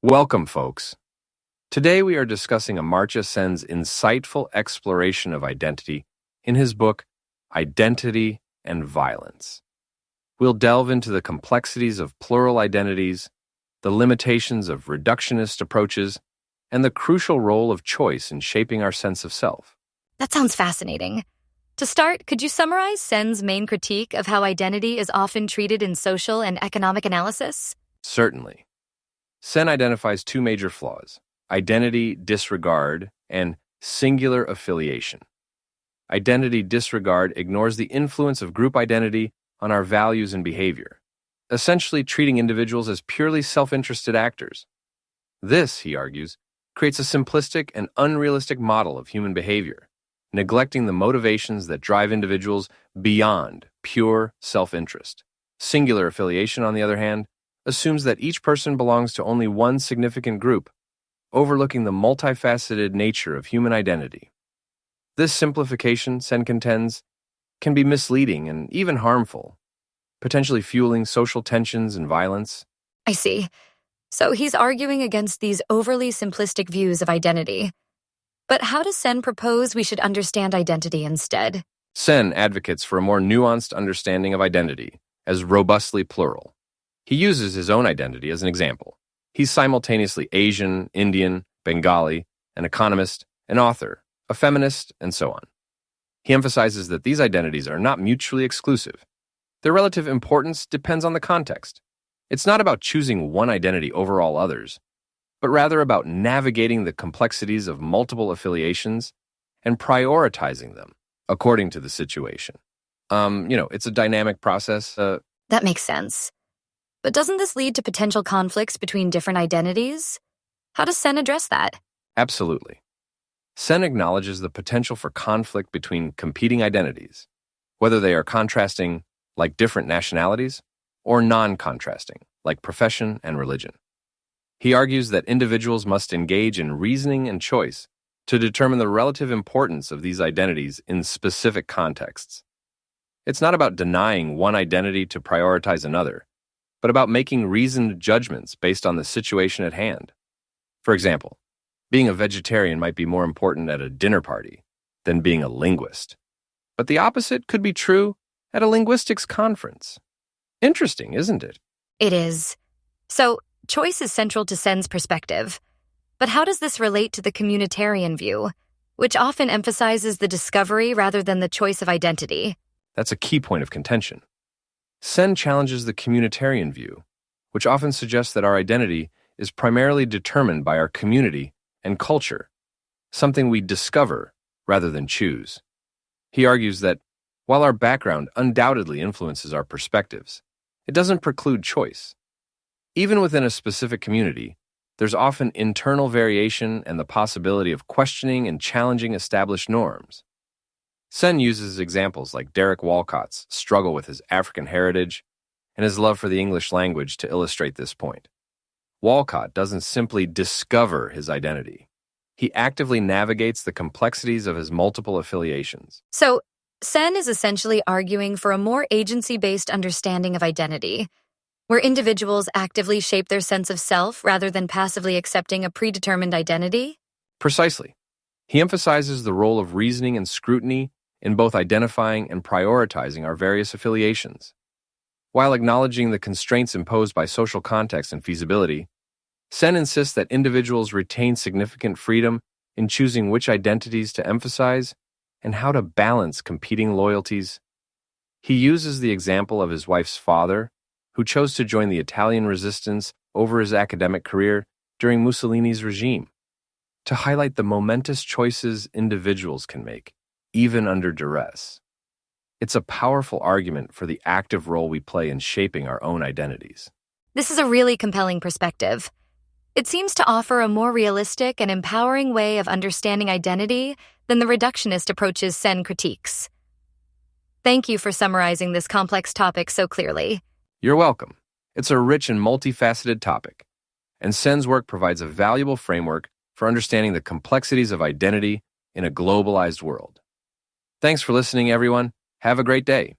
Welcome, folks. Today we are discussing Amartya Sen's insightful exploration of identity in his book, Identity and Violence. We'll delve into the complexities of plural identities, the limitations of reductionist approaches, and the crucial role of choice in shaping our sense of self. That sounds fascinating. To start, could you summarize Sen's main critique of how identity is often treated in social and economic analysis? Certainly. Sen identifies two major flaws: identity disregard and singular affiliation. Identity disregard ignores the influence of group identity on our values and behavior, essentially treating individuals as purely self-interested actors. This, he argues, creates a simplistic and unrealistic model of human behavior, neglecting the motivations that drive individuals beyond pure self-interest. Singular affiliation, on the other hand, assumes that each person belongs to only one significant group, overlooking the multifaceted nature of human identity. This simplification, Sen contends, can be misleading and even harmful, potentially fueling social tensions and violence. I see. So he's arguing against these overly simplistic views of identity. But how does Sen propose we should understand identity instead? Sen advocates for a more nuanced understanding of identity as robustly plural. He uses his own identity as an example. He's simultaneously Asian, Indian, Bengali, an economist, an author, a feminist, and so on. He emphasizes that these identities are not mutually exclusive. Their relative importance depends on the context. It's not about choosing one identity over all others, but rather about navigating the complexities of multiple affiliations and prioritizing them according to the situation. It's a dynamic process. That makes sense. But doesn't this lead to potential conflicts between different identities? How does Sen address that? Absolutely. Sen acknowledges the potential for conflict between competing identities, whether they are contrasting, like different nationalities, or non-contrasting, like profession and religion. He argues that individuals must engage in reasoning and choice to determine the relative importance of these identities in specific contexts. It's not about denying one identity to prioritize another, but about making reasoned judgments based on the situation at hand. For example, being a vegetarian might be more important at a dinner party than being a linguist. But the opposite could be true at a linguistics conference. Interesting, isn't it? It is. So, choice is central to Sen's perspective. But how does this relate to the communitarian view, which often emphasizes the discovery rather than the choice of identity? That's a key point of contention. Sen challenges the communitarian view, which often suggests that our identity is primarily determined by our community and culture, something we discover rather than choose. He argues that while our background undoubtedly influences our perspectives, it doesn't preclude choice. Even within a specific community, there's often internal variation and the possibility of questioning and challenging established norms. Sen uses examples like Derek Walcott's struggle with his African heritage and his love for the English language to illustrate this point. Walcott doesn't simply discover his identity. He actively navigates the complexities of his multiple affiliations. So, Sen is essentially arguing for a more agency-based understanding of identity, where individuals actively shape their sense of self rather than passively accepting a predetermined identity? Precisely. He emphasizes the role of reasoning and scrutiny in both identifying and prioritizing our various affiliations. While acknowledging the constraints imposed by social context and feasibility, Sen insists that individuals retain significant freedom in choosing which identities to emphasize and how to balance competing loyalties. He uses the example of his wife's father, who chose to join the Italian resistance over his academic career during Mussolini's regime, to highlight the momentous choices individuals can make, even under duress. It's a powerful argument for the active role we play in shaping our own identities. This is a really compelling perspective. It seems to offer a more realistic and empowering way of understanding identity than the reductionist approaches Sen critiques. Thank you for summarizing this complex topic so clearly. You're welcome. It's a rich and multifaceted topic, and Sen's work provides a valuable framework for understanding the complexities of identity in a globalized world. Thanks for listening, everyone. Have a great day.